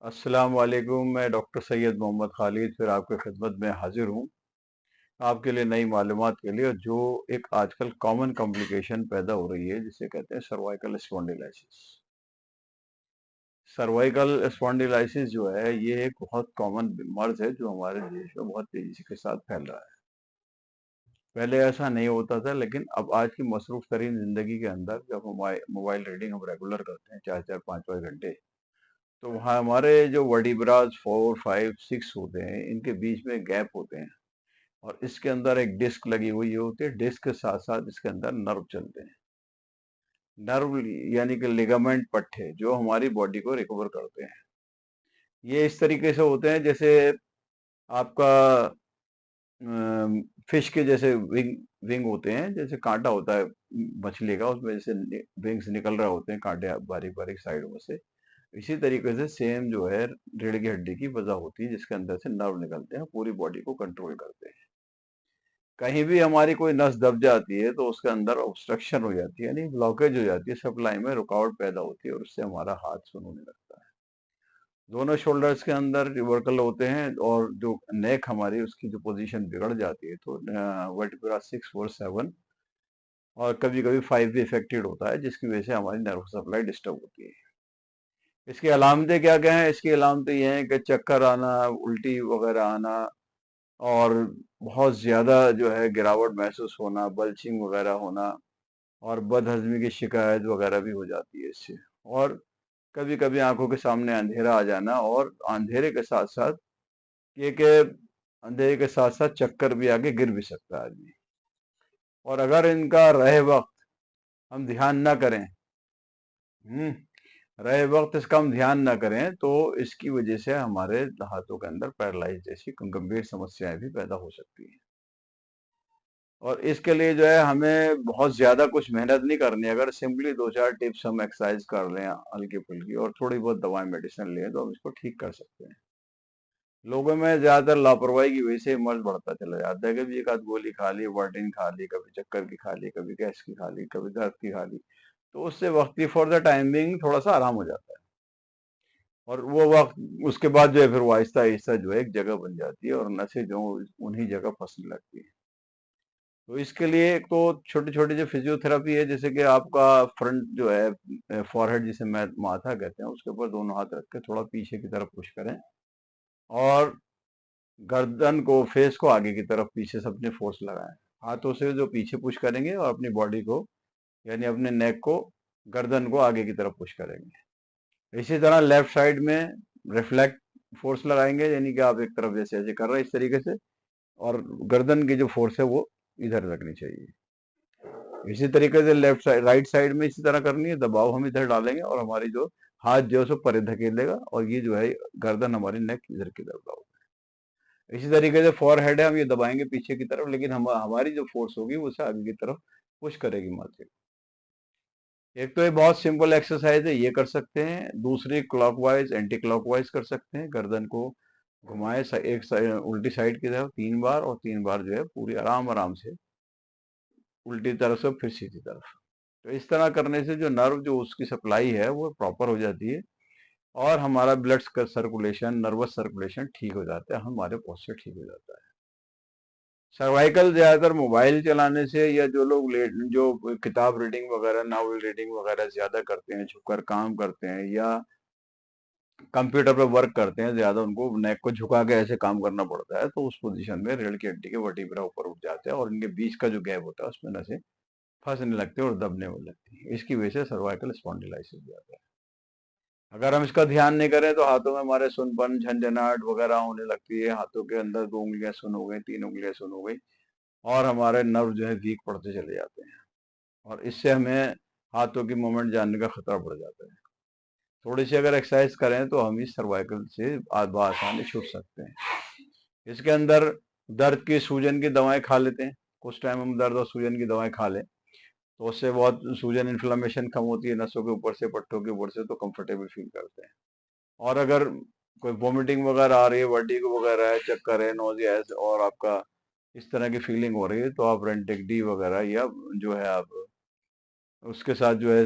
अस्सलाम वालेकुम। मैं डॉक्टर सैयद मोहम्मद खालिद फिर आपके खिदमत में हाजिर हूँ आपके लिए नई मालूमात के लिए। जो एक आजकल कॉमन कॉम्प्लिकेशन पैदा हो रही है जिसे कहते हैं सर्वाइकल स्पॉन्डिलाइसिस। सर्वाइकल स्पॉन्डिलाइसिस जो है ये एक बहुत कॉमन मर्ज है जो हमारे देश में बहुत तेजी के साथ फैल रहा है। पहले ऐसा नहीं होता था, लेकिन अब आज की मसरूफ तरीन जिंदगी के अंदर जब हमारे मोबाइल रीडिंग हम रेगुलर करते हैं 4-4 5-5 घंटे, तो वहाँ हमारे जो वर्टिब्रास 4 5 6 होते हैं इनके बीच में गैप होते हैं। और इसके अंदर एक डिस्क लगी हुई होती है। डिस्क के साथ साथ इसके अंदर नर्व चलते हैं। नर्व यानी कि लिगामेंट पट्टे जो हमारी बॉडी को रिकवर करते हैं। ये इस तरीके से होते हैं जैसे आपका फिश के जैसे विंग विंग होते हैं, जैसे कांटा होता है मछली का, उसमें जैसे विंग्स निकल रहे होते हैं कांटे बारीक बारीक साइडों से। इसी तरीके से सेम जो है रीढ़ की हड्डी की वजह होती है जिसके अंदर से नर्व निकलते हैं, पूरी बॉडी को कंट्रोल करते हैं। कहीं भी हमारी कोई नस दब जाती है तो उसके अंदर ऑब्स्ट्रक्शन हो जाती है, यानी ब्लॉकेज हो जाती है, सप्लाई में रुकावट पैदा होती है और उससे हमारा हाथ सुन्न होने लगता है। दोनों शोल्डर्स के अंदर रिवर्कल होते हैं और जो नेक हमारी उसकी जो पोजीशन बिगड़ जाती है तो वर्टिब्रा 6 4 7 और कभी कभी 5 भी इफेक्टेड होता है, जिसकी वजह से हमारी नर्व सप्लाई डिस्टर्ब होती है। इसकी अलामतें क्या क्या हैं? इसकी अलामतें ये हैं कि चक्कर आना, उल्टी वगैरह आना, और बहुत ज़्यादा जो है गिरावट महसूस होना, बल्चिंग वगैरह होना, और बदहज़मी की शिकायत वगैरह भी हो जाती है इससे। और कभी-कभी आँखों के सामने अंधेरा आ जाना, और अंधेरे के साथ-साथ ये कि अंधेरे के साथ-साथ चक्कर भी आके गिर भी सकता है आदमी। और अगर इनका रहे वक़्त हम ध्यान ना करें, हुँ, रहे वक़्त इसका हम ध्यान ना करें तो इसकी वजह से हमारे हाथों के अंदर पैरालाइज़ जैसी गंभीर समस्याएँ भी पैदा हो सकती हैं। और इसके लिए जो है हमें बहुत ज़्यादा कुछ मेहनत नहीं करनी है। अगर सिंपली 2-4 टिप्स हम एक्सरसाइज कर लें हल्की-फुल्की और थोड़ी बहुत दवाएँ मेडिसिन लें तो हम इसको ठीक कर सकते हैं। लोगों में ज़्यादातर लापरवाही की वजह से मर्ज़ बढ़ता चला जाता है। कभी एक आध गोली खा ली, वर्टिन खा ली, कभी चक्कर की खा ली, कभी गैस की खा ली, कभी दर्द की खा ली। तो उससे वक़्ती फॉर द टाइम बिंग थोड़ा-सा आराम हो जाता है। और वो वक़्त उसके बाद जो है फिर वो आहिस्ता-आहिस्ता जो है एक जगह बन जाती है और नसें जो उन्हीं जगह फँसने लगती हैं। तो इसके लिए एक तो छोटी-छोटी जो फिजियोथेरेपी है, जैसे कि आपका फ्रंट जो है फॉरहेड जिसे मैं माथा कहते हैं, उसके ऊपर दोनों हाथ रख के थोड़ा पीछे की तरफ पुश करें, और गर्दन को, फेस को आगे की तरफ पीछे से अपने फोर्स लगाएं। हाथों से जो पीछे पुश करेंगे और अपनी बॉडी को, यानी अपने नेक को, गर्दन को आगे की तरफ पुश करेंगे। इसी तरह लेफ्ट साइड में रिफ्लेक्ट फोर्स लगाएंगे, यानी कि आप एक तरफ जैसे ऐसे कर रहे हैं इस तरीके से, और गर्दन की जो फोर्स है वो इधर रखनी चाहिए। इसी तरीके से लेफ्ट साइड, राइट साइड में इसी तरह करनी है। दबाव हम इधर डालेंगे और हमारी जो हाथ जो है सो परे धकेलेगा, और ये जो है गर्दन हमारी नेक इधर की तरफ होगा। इसी तरीके से फॉरहेड है, हम ये दबाएंगे पीछे की तरफ, लेकिन हम हमारी जो फोर्स होगी वो उसे आगे की तरफ पुश करेगी माथे को। एक तो ये बहुत सिंपल एक्सरसाइज है, ये कर सकते हैं। दूसरी क्लॉकवाइज एंटी क्लॉकवाइज कर सकते हैं। गर्दन को घुमाए एक साइड, उल्टी साइड की तरफ 3 बार, और 3 बार जो है पूरी आराम आराम से उल्टी तरफ से फिर सीधी तरफ। तो इस तरह करने से जो नर्व जो उसकी सप्लाई है वो प्रॉपर हो जाती है, और हमारा ब्लड का सर्कुलेशन, नर्वस सर्कुलेशन ठीक हो जाता है, हमारे पोस्चर ठीक हो जाता है। सर्वाइकल ज्यादातर मोबाइल चलाने से, या जो लोग जो किताब रीडिंग वगैरह, नावल रीडिंग वगैरह ज्यादा करते हैं, झुककर काम करते हैं, या कंप्यूटर पर वर्क करते हैं ज्यादा, उनको नेक को झुका के ऐसे काम करना पड़ता है, तो उस पोजीशन में रीढ़ की हड्डी के वर्टिब्रा ऊपर उठ जाते हैं और इनके बीच का जो गैप होता है उसमें नसें फंसने लगती है और दबने में लगती है। इसकी वजह से सर्वाइकल स्पॉन्डिलाइसिस हो जाता है। अगर हम इसका ध्यान नहीं करें तो हाथों में हमारे सुनपन, झंझनाहट वगैरह होने लगती है। हाथों के अंदर 2 उंगलियां सुन हो गई, 3 उंगलियां सुन हो गई, और हमारे नर्व जो है वीक पड़ते चले जाते हैं, और इससे हमें हाथों की मूवमेंट जानने का खतरा बढ़ जाता है। थोड़ी सी अगर एक्सरसाइज करें तो हम इस सर्वाइकल से आसानी छूट सकते हैं। इसके अंदर दर्द की, सूजन की दवाएं खा लेते हैं। कुछ टाइम हम दर्द और सूजन की दवाएं खा लें तो उससे बहुत सूजन, इन्फ्लेमेशन कम होती है नसों के ऊपर से, पट्टों के ऊपर से, तो कंफर्टेबल फील करते हैं। और अगर कोई वोमिटिंग वगैरह आ रही है, वर्टिगो वगैरह है, चक्कर है, नोजिया है, और आपका इस तरह की फीलिंग हो रही है, तो आप रेंटेक डी वगैरह, या जो है आप उसके साथ जो है